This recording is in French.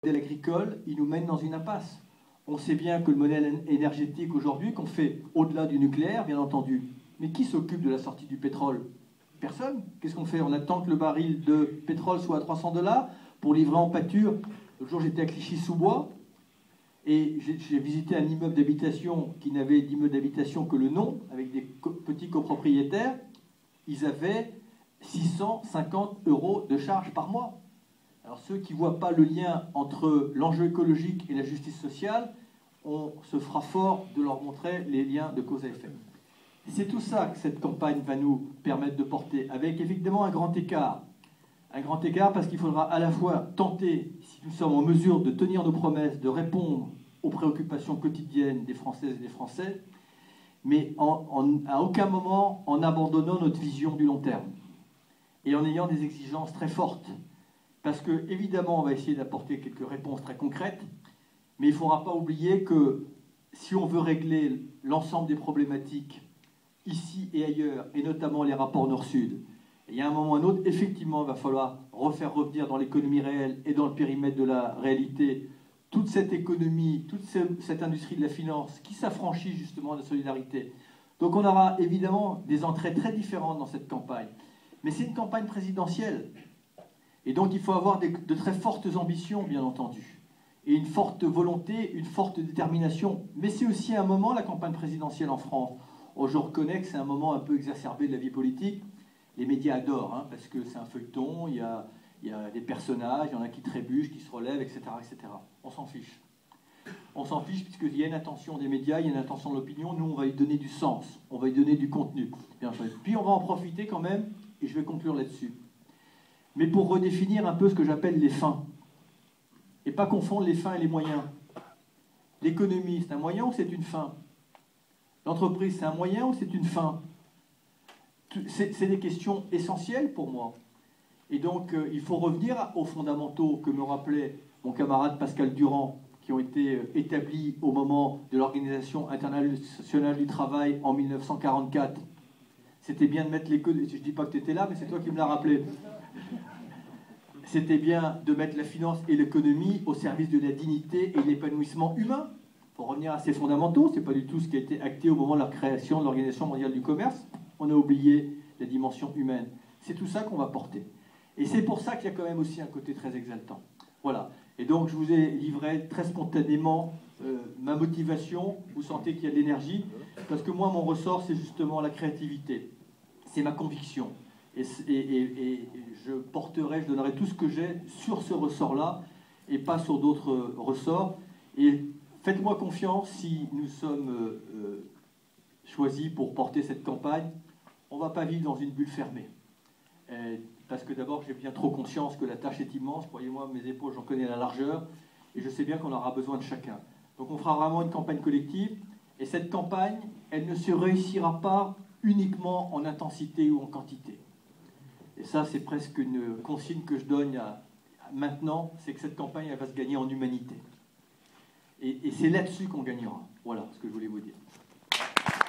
modèle agricole, il nous mène dans une impasse. On sait bien que le modèle énergétique aujourd'hui, qu'on fait au-delà du nucléaire, bien entendu, mais qui s'occupe de la sortie du pétrole? Personne. Qu'est-ce qu'on fait? On attend que le baril de pétrole soit à 300 $ pour livrer en pâture. L'autre jour, j'étais à Clichy-sous-Bois et j'ai visité un immeuble d'habitation qui n'avait d'immeuble d'habitation que le nom, avec des petits copropriétaires. Ils avaient 650 € de charges par mois. Alors ceux qui ne voient pas le lien entre l'enjeu écologique et la justice sociale, on se fera fort de leur montrer les liens de cause à effet. C'est tout ça que cette campagne va nous permettre de porter, avec évidemment un grand écart. Un grand écart parce qu'il faudra à la fois tenter, si nous sommes en mesure de tenir nos promesses, de répondre aux préoccupations quotidiennes des Françaises et des Français, mais à aucun moment en abandonnant notre vision du long terme et en ayant des exigences très fortes. Parce que, évidemment, on va essayer d'apporter quelques réponses très concrètes, mais il ne faudra pas oublier que si on veut régler l'ensemble des problématiques ici et ailleurs, et notamment les rapports Nord-Sud, il y a un moment ou un autre, effectivement, il va falloir refaire revenir dans l'économie réelle et dans le périmètre de la réalité toute cette économie, toute cette industrie de la finance qui s'affranchit justement de la solidarité. Donc on aura évidemment des entrées très différentes dans cette campagne. Mais c'est une campagne présidentielle. Et donc il faut avoir de très fortes ambitions, bien entendu. Et une forte volonté, une forte détermination. Mais c'est aussi un moment, la campagne présidentielle en France. Oh, je reconnais que c'est un moment un peu exacerbé de la vie politique. Les médias adorent, hein, parce que c'est un feuilleton, il y a des personnages, il y en a qui trébuchent, qui se relèvent, etc. etc. On s'en fiche. On s'en fiche puisqu'il y a une attention des médias, il y a une attention de l'opinion. Nous, on va y donner du sens, on va y donner du contenu. Bien sûr. Puis on va en profiter quand même, et je vais conclure là-dessus. Mais pour redéfinir un peu ce que j'appelle les fins. Et pas confondre les fins et les moyens. L'économie, c'est un moyen ou c'est une fin? L'entreprise, c'est un moyen ou c'est une fin? C'est des questions essentielles pour moi. Et donc, il faut revenir aux fondamentaux que me rappelait mon camarade Pascal Durand, qui ont été établis au moment de l'Organisation internationale du travail en 1944. C'était bien de mettre l'économie... Je ne dis pas que tu étais là, mais c'est toi qui me l'as rappelé. C'était bien de mettre la finance et l'économie au service de la dignité et de l'épanouissement humain. Il faut revenir à ces fondamentaux. Ce n'est pas du tout ce qui a été acté au moment de la création de l'Organisation mondiale du commerce. On a oublié la dimension humaine. C'est tout ça qu'on va porter. Et c'est pour ça qu'il y a quand même aussi un côté très exaltant. Voilà. Et donc, je vous ai livré très spontanément ma motivation. Vous sentez qu'il y a de l'énergie. Parce que moi, mon ressort, c'est justement la créativité. C'est ma conviction. Et je porterai, je donnerai tout ce que j'ai sur ce ressort-là et pas sur d'autres ressorts. Et faites-moi confiance si nous sommes choisis pour porter cette campagne. On ne va pas vivre dans une bulle fermée. Parce que d'abord, j'ai bien trop conscience que la tâche est immense. Croyez-moi, mes épaules, j'en connais la largeur. Et je sais bien qu'on aura besoin de chacun. Donc on fera vraiment une campagne collective. Et cette campagne, elle ne se réussira pas uniquement en intensité ou en quantité. Et ça, c'est presque une consigne que je donne maintenant, c'est que cette campagne, elle va se gagner en humanité. Et c'est là-dessus qu'on gagnera. Voilà ce que je voulais vous dire.